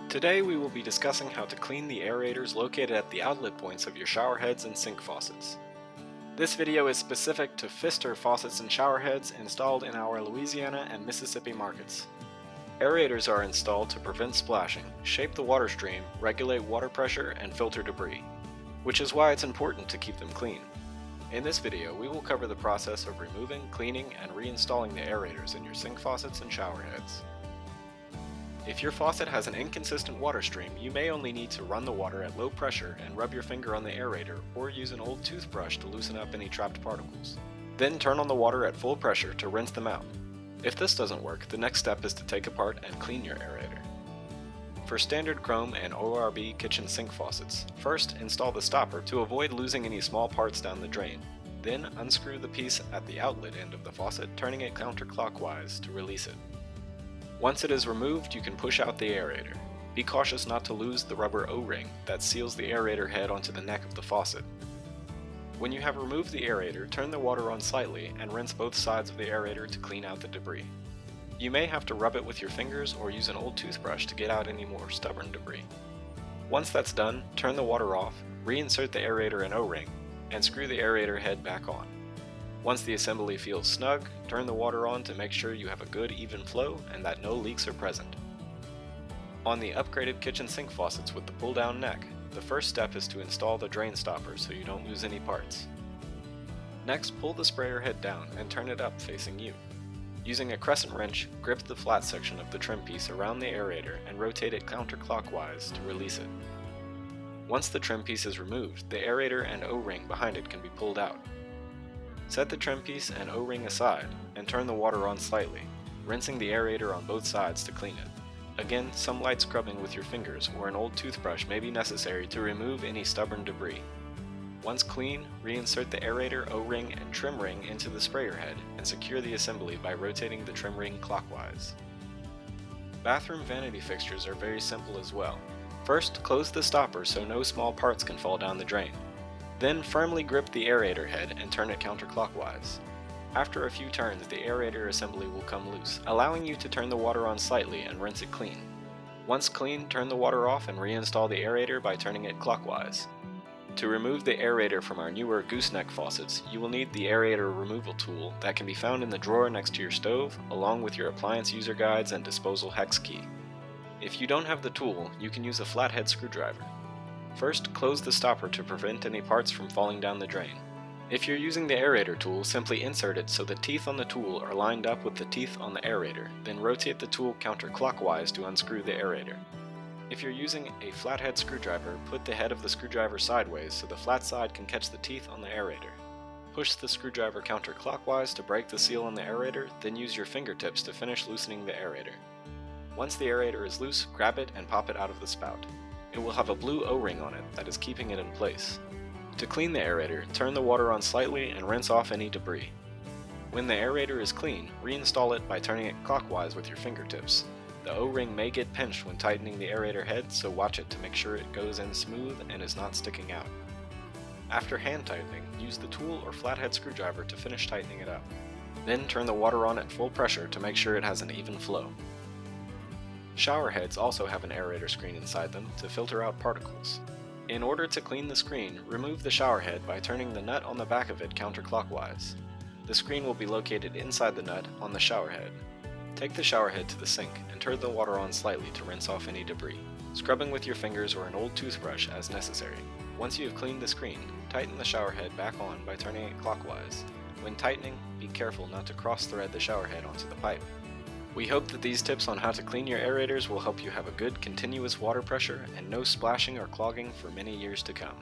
Today we will be discussing how to clean the aerators located at the outlet points of your shower heads and sink faucets. This video is specific to Pfister faucets and shower heads installed in our Louisiana and Mississippi markets. Aerators are installed to prevent splashing, shape the water stream, regulate water pressure, and filter debris, which is why it's important to keep them clean. In this video, we will cover the process of removing, cleaning, and reinstalling the aerators in your sink faucets and shower heads. If your faucet has an inconsistent water stream, you may only need to run the water at low pressure and rub your finger on the aerator, or use an old toothbrush to loosen up any trapped particles. Then turn on the water at full pressure to rinse them out. If this doesn't work, the next step is to take apart and clean your aerator. For standard chrome and ORB kitchen sink faucets, first install the stopper to avoid losing any small parts down the drain. Then unscrew the piece at the outlet end of the faucet, turning it counterclockwise to release it. Once it is removed, you can push out the aerator. Be cautious not to lose the rubber O-ring that seals the aerator head onto the neck of the faucet. When you have removed the aerator, turn the water on slightly and rinse both sides of the aerator to clean out the debris. You may have to rub it with your fingers or use an old toothbrush to get out any more stubborn debris. Once that's done, turn the water off, reinsert the aerator and O-ring, and screw the aerator head back on. Once the assembly feels snug, turn the water on to make sure you have a good even flow and that no leaks are present. On the upgraded kitchen sink faucets with the pull-down neck, the first step is to install the drain stopper so you don't lose any parts. Next, pull the sprayer head down and turn it up facing you. Using a crescent wrench, grip the flat section of the trim piece around the aerator and rotate it counterclockwise to release it. Once the trim piece is removed, the aerator and O-ring behind it can be pulled out. Set the trim piece and O-ring aside and turn the water on slightly, rinsing the aerator on both sides to clean it. Again, some light scrubbing with your fingers or an old toothbrush may be necessary to remove any stubborn debris. Once clean, reinsert the aerator, O-ring, and trim ring into the sprayer head and secure the assembly by rotating the trim ring clockwise. Bathroom vanity fixtures are very simple as well. First, close the stopper so no small parts can fall down the drain. Then firmly grip the aerator head and turn it counterclockwise. After a few turns, the aerator assembly will come loose, allowing you to turn the water on slightly and rinse it clean. Once clean, turn the water off and reinstall the aerator by turning it clockwise. To remove the aerator from our newer gooseneck faucets, you will need the aerator removal tool that can be found in the drawer next to your stove, along with your appliance user guides and disposal hex key. If you don't have the tool, you can use a flathead screwdriver. First, close the stopper to prevent any parts from falling down the drain. If you're using the aerator tool, simply insert it so the teeth on the tool are lined up with the teeth on the aerator, then rotate the tool counterclockwise to unscrew the aerator. If you're using a flathead screwdriver, put the head of the screwdriver sideways so the flat side can catch the teeth on the aerator. Push the screwdriver counterclockwise to break the seal on the aerator, then use your fingertips to finish loosening the aerator. Once the aerator is loose, grab it and pop it out of the spout. It will have a blue O-ring on it that is keeping it in place. To clean the aerator, turn the water on slightly and rinse off any debris. When the aerator is clean, reinstall it by turning it clockwise with your fingertips. The O-ring may get pinched when tightening the aerator head, so watch it to make sure it goes in smooth and is not sticking out. After hand tightening, use the tool or flathead screwdriver to finish tightening it up. Then turn the water on at full pressure to make sure it has an even flow. Shower heads also have an aerator screen inside them to filter out particles. In order to clean the screen, remove the shower head by turning the nut on the back of it counterclockwise. The screen will be located inside the nut on the shower head. Take the shower head to the sink and turn the water on slightly to rinse off any debris, scrubbing with your fingers or an old toothbrush as necessary. Once you have cleaned the screen, tighten the shower head back on by turning it clockwise. When tightening, be careful not to cross-thread the shower head onto the pipe. We hope that these tips on how to clean your aerators will help you have a good continuous water pressure and no splashing or clogging for many years to come.